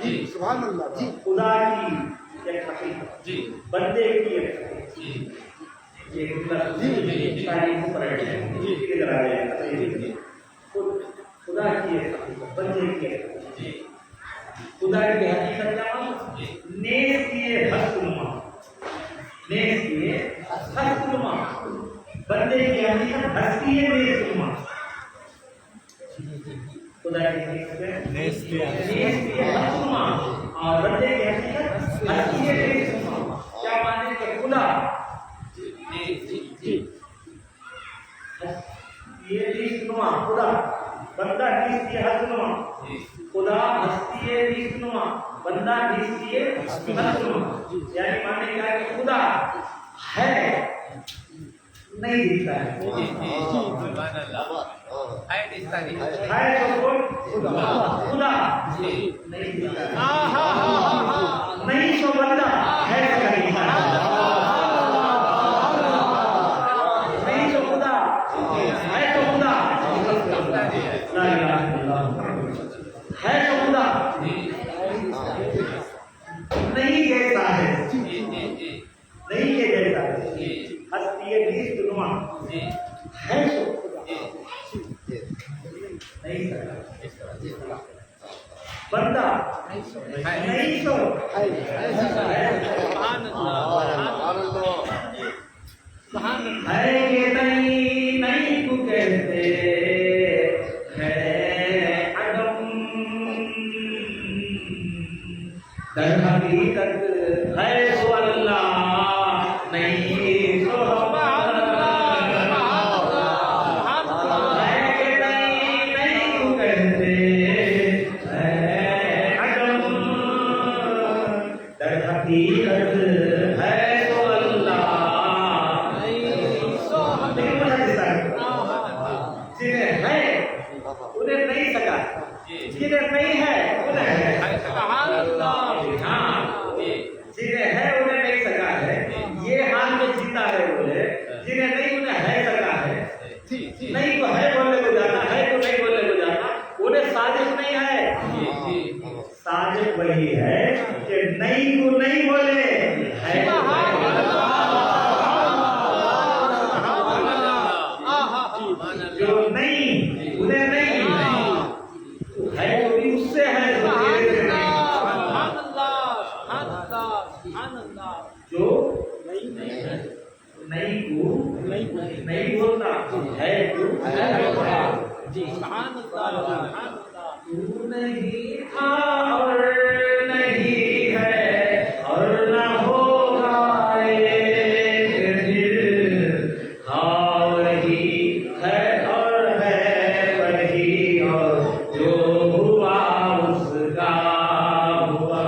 کی سبحان اللہ. خدا کی ایک حقیقت بندے کی ایک حقیقت. یہ تاریخ پر خدا کی ایک حقیقت بندے کی ایک حقیقت. خدا کی حقیقت کیا مانو؟ نیز کیے حسنما. نیز کیے حسنما. بندے کی حقیقت ہستی ہے نیز نما. خدا کی حقیقت نیز کیے حسنما اور بندے کی حقیقت ہستی ہے نیز نما. کیا مانے کہ خدا یہ نیز نما خدا بندہ نیز کیے حسنما. خدا ہستی ہے نیز نما بندہ نیز کیے حسنما. یعنی مانے کیا کہ خدا ہے نہیں دکھتا ہے. ہے تو کون؟ خدا نہیں دکھتا ہے. نہیں تو بندہ ہے تو دکھتا ہے. نہیں تو خدا ہے تو خدا لا الہ الا اللہ ہے تو خدا نہیں کہتا ہے. نہیں کہ جیسا ہے ہستی ہے نیز نما ہے تو نہیں سکتا. بندہ نہیں تو ہے کہ نہیں تو کہتے ہے عدم در حقیقت ہے سو اللہ نہیں تو نہیں تو ہے بولنے کو جانا ہے تو نہیں بولنے کو جانا. انہیں صادق نہیں ہے. صادق وہی ہے کہ نہیں کو نہیں بولے ہے جو نہیں انہیں نہیں ہے تو بھی اس سے ہے جو نہیں کو نہیں بولتا ہے تو نہیں تھا اور نہیں ہے اور نہ ہوگا ایک دن. ہاں وہی ہے اور ہے وہی اور جو ہوا اس کا ہوا.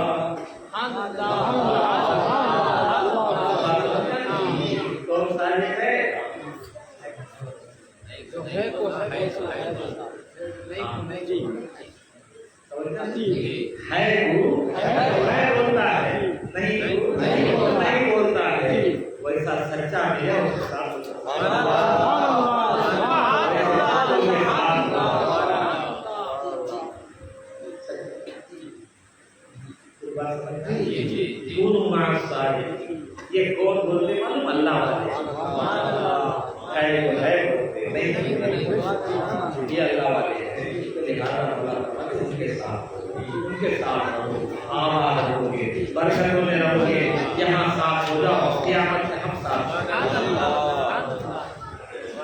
ہے بولتا ہے نہیں بولتا ہے ویسا سچا بھی ہے. یہ کون بولتے معلوم اللہ ہے.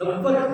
90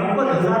90,000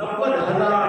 90,000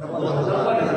90,000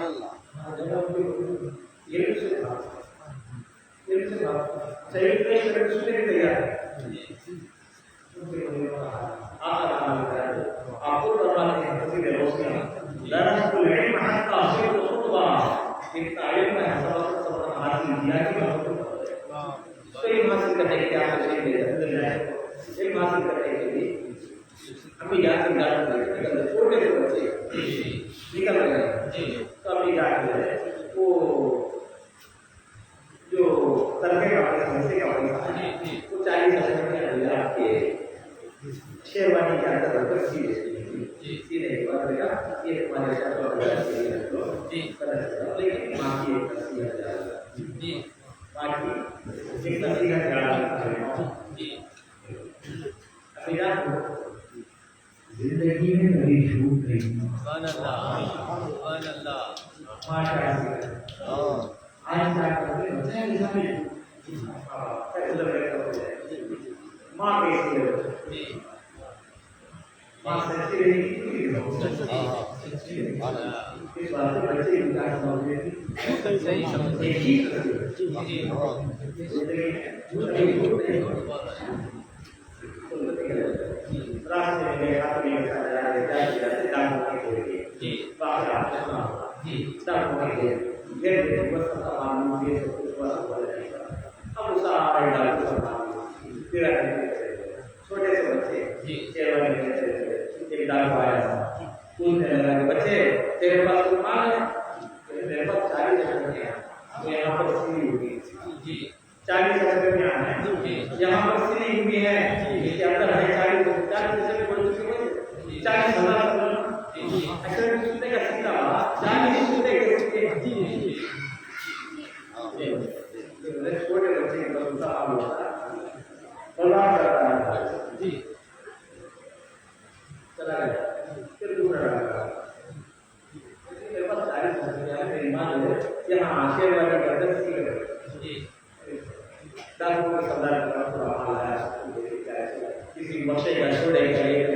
سبحان اللہ آپ کو فرماتے ہیں کسی کے روز میں درس العلم حتى اصير خطبہ ایک تعلیم میں سبق حاصل کیا کہ علم حاصل کرنے کے لیے آپ کو چاہیے علم حاصل کرنے کے لیے ہمیں یاد کرنا ہے چھوٹے سے بچے نکل رہے ہیں تو ہمیں یاد ہے وہ جو ترکے کا پیسہ کا پیسہ وہ 40,000 میں آپ کے شیروانی کے اندر رکھ سیدھے کے بعد لگا یہ ہمارے ساتھ لیکن ماں کی ایک نصیحت ماں کی ایک نصیحت ابھی یاد ہو زندگی میں کبھی جھوٹ نہیں آج کیا کرتے ماں کیسی ماں سچی رہی اس بات سے بچے راستے میں اپنی چھوٹے سے بچے ایک ڈاک آیا پوچھنے لگا کہ بچے تیرے پاس کوئی مال ہے میرے پاس 40,000 روپیہ تو یہاں پر سیری ہوگی 40,000 روپیہ ہے یہاں پر سیری ہوئی ہے اس کے اندر ہے 40,000 40,000 اچھا سننے کا سیدھا 40 سننے کے سکتے چھوٹے بچے کا دوسرا حال ہوتا ہے پروار کرتا ہے چلا گیا پھر دوسرا لگا میرے پاس 40,000 روپیہ ہے میری ماں ہے یہاں آشیرواد کرتے سیکھ ڈاکٹر کو سردار کا پورا حال ہے کسی بچے کا چھوڑے کا ایک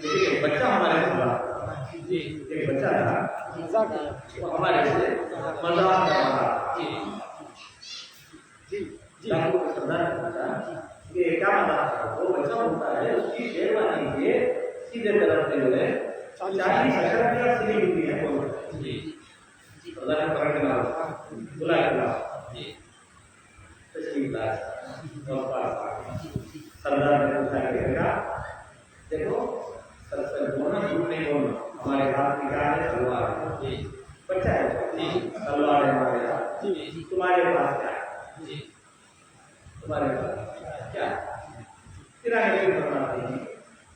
لیکن بچہ ہمارے ساتھ ایک بچہ تھا وہ ہمارے سے مذاق کر رہا ڈاکٹر کو سردار نے پوچھا کہ کیا مذاق کر وہ بچہ ہوتا ہے اس کی شیروانی کے سیدھے طرف سے جو ہے 40,000 روپیہ سلی ہوئی ہے سردار نے پکڑ کے بلا کے تشریف لایا سردار نے پوچھا کہ بیٹا دیکھو سچ بولنا جھوٹ نہیں بولنا ہمارے ہاتھ کی کیا ہے تلوار ہے بچہ ہے تلوار ہے ہمارے ہاتھ تمہارے پاس کیا ہے تمہارے پاس کیا پھر آگے فرماتے ہیں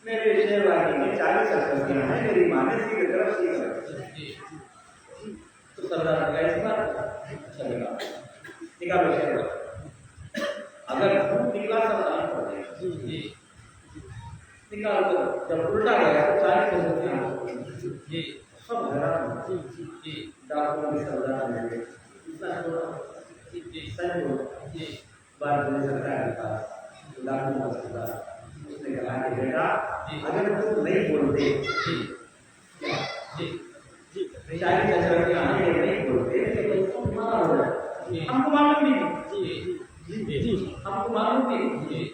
میرے شیروانی میں 40,000 روپیہ ہے میری ماں نے سیدھے طرف سیکھ رکھی تو سردار نے کہا اس بات چلے گا نکالو شیروانی اگر نکلا سردار پڑے نکال کر جب الٹا گیا تو 40,000 روپیہ سب حیران ڈاکٹر نے سردار نے اتنا سچ بول بات میں سرکار کے پاس ڈاکٹر کا سردار اس نے کہا کہ بیٹا اگر تم نہیں بولتے 40,000 روپیہ نہیں بولتے تو تمہارا ہو جائے ہم کو معلوم نہیں ہم کو معلوم نہیں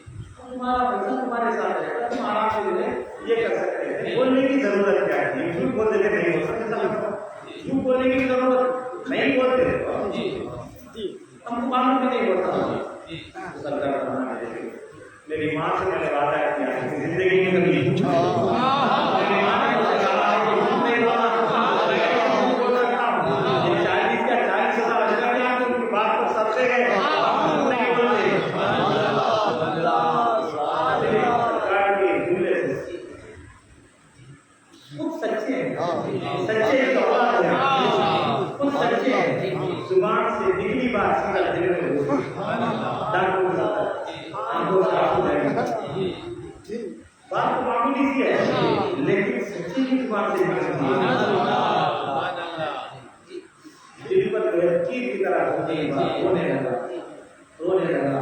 تمہارا پیسہ تمہارے ساتھ ہے تم آرام سے جو ہے یہ کر سکتے ہیں بولنے کی ضرورت کیا ہے جھوٹ بولنے کے نہیں ہو سکتے جھوٹ بولنے کی ضرورت نہیں بولتے ہم کو معلوم بھی نہیں ہوتا سرکار میری ماں سے میں نے وعدہ کیا کہ زندگی میں کبھی میری ماں نے مجھے کہا کہ جھوٹ نہیں بولنا 40 کا 40,000 اچھا کیا تو ان کی بات کو سب سے گئے نہیں بولتے سچے خود سچے زبان سے نکلی بات سیدھا دل میں بات تو معمولی سی ہے لیکن سچی کی زبان سے دل پر چیز کی طرح رونے لگا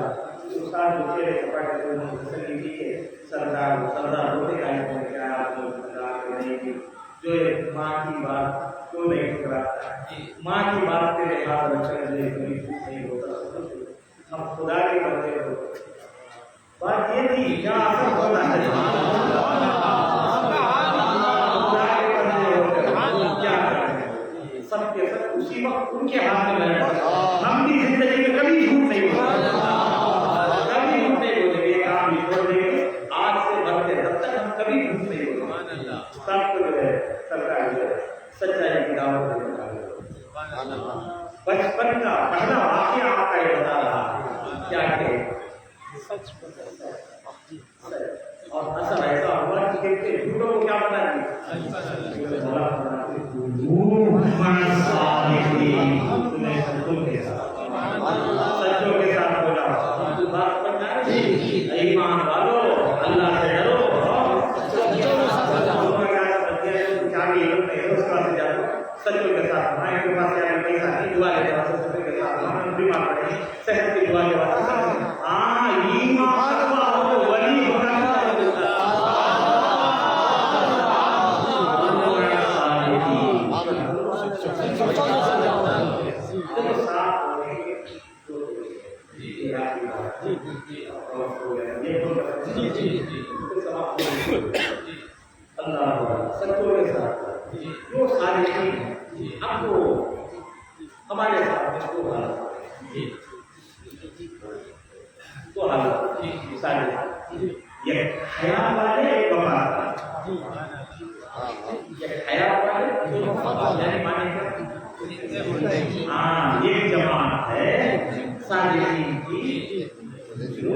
استاد کو چہرے کپڑے تسلی دی کہ سردار روتے کا کیا آپ جو ماں کی بات کیوں نہیں ٹھکراتا؟ ماں کی بات تیرے ہاتھ رکھ کر کبھی جھوٹ نہیں ہوتا. ہم خدا کے بندے ہو. بات یہ تھی کیا اثر ہوتا ہے خدا کے بندے ہو کر کیا کریں؟ سب کے سب اسی وقت ان کے ہاتھ میں رہتا ہے. ہم بھی زندگی میں کبھی جھوٹ نہیں ہوتا, کبھی جھوٹ نہیں بولیں گے. یہ کام بھی چھوڑ دیں گے آج سے بڑھ کے تب تک ہم کبھی جھوٹ نہیں بولیں. سب کو جو ہے سرکار جو ہے سچائی کی دعوت دینا. بچپن کا پہلا واقعہ آپ کا یہ بتا رہا کیا کہ اور اثر ایسا ہوا کہ دیکھتے جھوٹوں کو کیا بتا دیا سچوں کے ساتھ بولا. ایمان والو اللہ سے ڈرو. سچوں کے ساتھ ہمارے کے پاس کیا پیسہ نہیں دعا کے واسطے سچوں کے ساتھ ہم بیمار پڑے صحت کی دعا کے واسطے ہاں ایمان والو ولی ہونا چاہیے. اللہ سچوں کے ساتھ جو سارے اب وہ ہمارے ساتھ تو حالت سارے یہ خیال والے ایک وفا یہ خیال والے یعنی مانے ہاں یہ جماعت ہے صالحین کی جو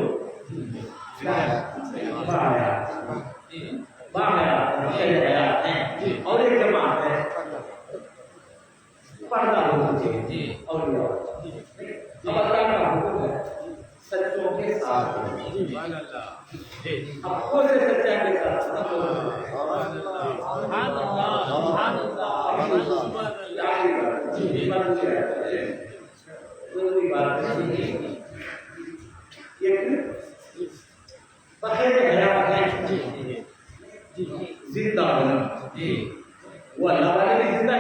باغیات ہیں اور ایک جماعت ہے پردہ ہونا چاہیے اور اب اللہ کا حکم ہے سچوں کے ساتھ. اب کون سے سچا کے ساتھ زندہ ہونا وہ اللہ والے بھی زندہ ہے.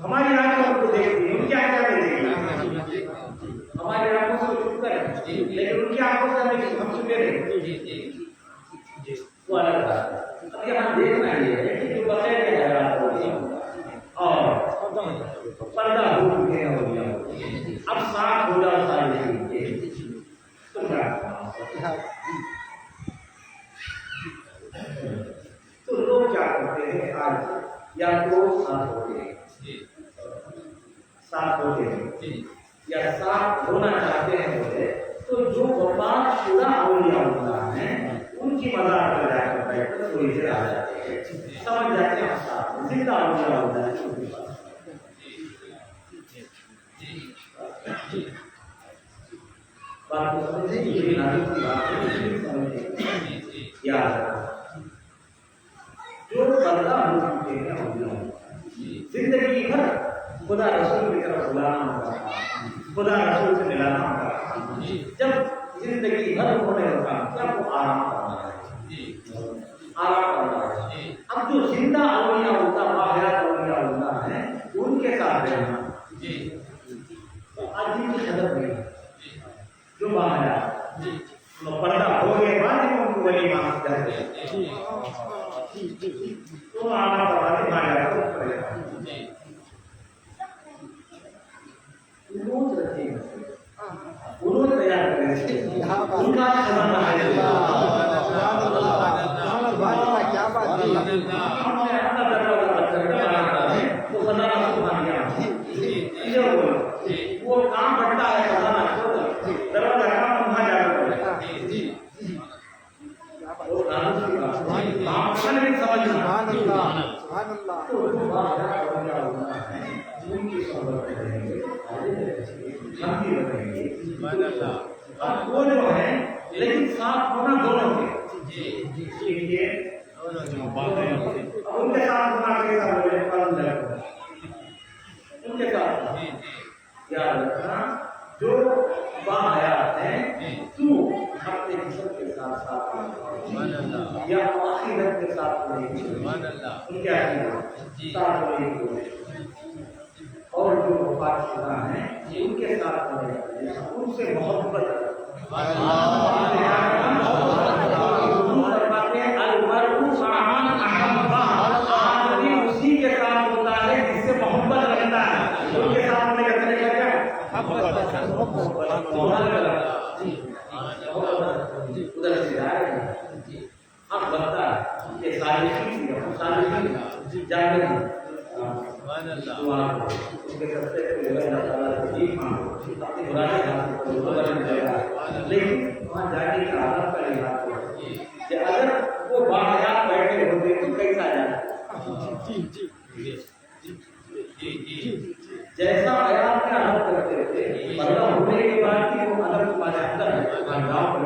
ہماری آنکھوں کو دیکھتی ہیں ان کی آنکھیں دیکھیں گی ہماری آنکھوں سے چھپ کر لیکن ان کی آنکھوں سے ہم چھپے رہے وہ الگ بات ہے. اب یہاں دیکھنا یہ ہے کہ جو بغیر حیات ہوتی ہیں اور پردہ ہو چکے ہیں اب ساتھ ہو جاؤ سارے تم کیا تو لوگ کیا کرتے ہیں آج یا تو ساتھ ہوتے ہیں یا ساتھ ہونا چاہتے ہیں تو جو وفات شدہ اولیاء اللہ ہیں ان کی مزار پر جا کر بیٹھ کر تھوڑی دیر آ جاتے ہیں سمجھ جاتے ہیں ساتھ زندہ اولیاء اللہ ہیں بات کو سمجھے کہ یہ نازک کی بات ہے یاد رکھنا جو بندہ ہو چکے ہیں زندگی بھر خدا رسول کی طرف بلانا ہوگا خدا رسول سے ملانا ہوگا. جب زندگی بھر ہونے لگا تب وہ آرام کرنا ہے اب جو زندہ اولیاء ہوتا باحیات اولیاء ہوتا ہے ان کے ساتھ رہنا تو عجیب کی حدت نہیں جو باحیات پردہ ہو گئے بعد میں ان کو ولی مان کرتے ہیں تو آنا پڑا باحیات کو کرے گا تیار کریں ان کا خزانہ ہے کیا بات ہم نے اپنا دروازہ تو خزانہ سبحان اللہ وہ کام بڑھتا ہے خزانہ دروازہ کام وہاں جا کر وہ کام نہیں سمجھنا سبحان اللہ ان کی صحبت رہیں گے ہم بھی رہیں گے وہ جو ہے لیکن ساتھ ہونا دونوں کے ان کے ساتھ ہونا کیسا بولے ان کے ساتھ یاد رکھنا جو باحیات ہیں تو اپنے جسم کے ساتھ ساتھ یا عقیدت کے ساتھ نہیں ان کے عقیدت ساتھ ہونے کی کوشش، اور جو وفات شدہ ہیں ان کے ساتھ ہونے کی کوشش، ان سے محبت فرماتے ہیں المرء مع من احب، آدمی اسی کے ساتھ ہوتا ہے جس سے محبت رکھتا ہے، ان کے ساتھ ہونے کا طریقہ کیا ہے؟ ادھر سے جا رہے ہیں اب بنتا ہے یہ صالحین جانے دعا اس کے سبتے کو اللہ تعالیٰ سے جیت مانگو، اپنی برائی کو بدلنے دے گا، لیکن وہاں جانے کا عادت کا لحاظ ہے کہ اگر وہ باحیات بیٹھے ہوتے تو کیسا جانا، جیسا حیات کا عادت کرتے تھے پیدا ہونے کے بعد کی وہ عادت تمہارے اندر ہے، گاؤں پر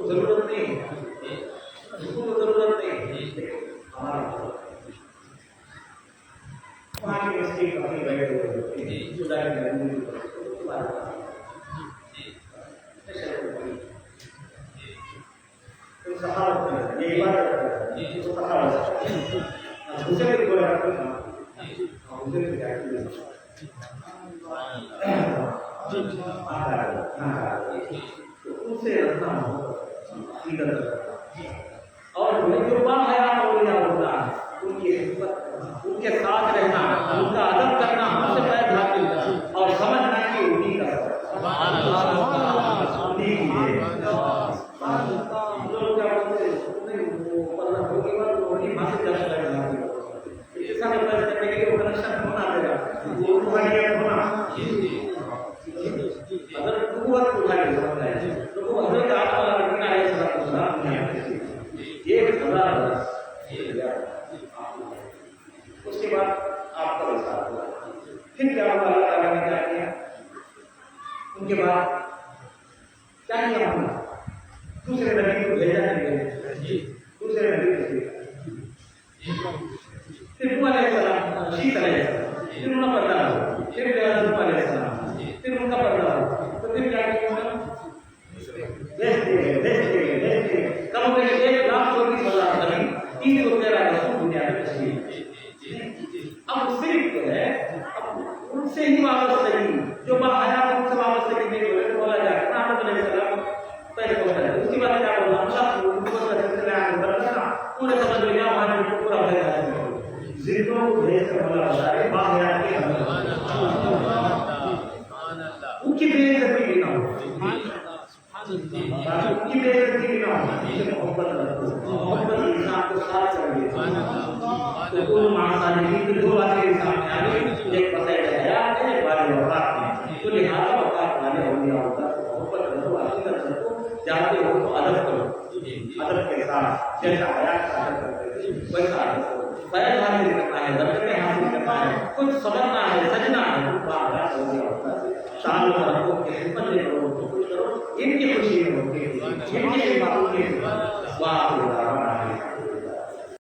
ضرورت نہیں اور جو باحیات اولیاء ہوتا ہے ان کی خدمت، ان کے ساتھ رہنا، ان کا ادب کرنا، ان سے فیض حاصل اور سمجھنا کہ انہیں کا اس کے بعد آپ کا وصال ہوا، پھر کیا ہوا؟ اللہ تعالیٰ نے کیا کیا؟ ان کے بعد کیا کیا؟ ہم دوسرے نبی کو بھیجا نہیں، دوسرے نبی کو بھیجا، پھر نوح علیہ السلام، شیث علیہ السلام، پھر ان کا پیدا ہوا، پھر یعقوب علیہ السلام، پھر ان کا پیدا ہوا، تو پھر کیا کیا؟ بھیجتے گئے کم سے 1,24,000 نبی، 313 رسول دنیا میں تشریف۔ اب صرف جو ہے ان سے ہی وابستگی، جو باحیات ان سے وابستگی نہیں ہوئے، بولا جائے آدم علیہ السلام پہلے ہوتا ہے، اس کے بعد کیا بولا؟ اللہ کو نبوت کا سلسلہ آگے بڑھنا، پورے سمجھ لیا ہمارے کو پورا بھیج ہے، زندوں کو بھیج کر بولا ہوتا ہے باحیات کے اندر ان کی بے عزتی بھی نہ ہو، ان کی بے عزتی بھی نہ ہو، ان سے محبت رکھو، محبت انسان کو ساتھ کر دے۔ تو معاشرے کی دو باتیں سامنے آ گئی، ایک پتہ حیات ہے، ایک بارے وفات ہے، تو لہٰذا وفات والے اولیاء ہوتا ہے محبت رکھو، عقیدت رکھو، جاتے ہو تو ادب کرو، ادب کے ساتھ جیسا حیات کا ادب کرتے ویسا ادب کرو، فیض حاصل کرنا ہے، برکتیں حاصل کرنا ہے، کچھ سمجھنا ہے، سجنا ہے، تو باحیات اولیاء ہوتا ہے، تعلق رکھو، خدمت کرو، کچھ کرو، ان کی خوشی میں ہوتی ہے، ان کی خدمت ہوتی ہے، واہ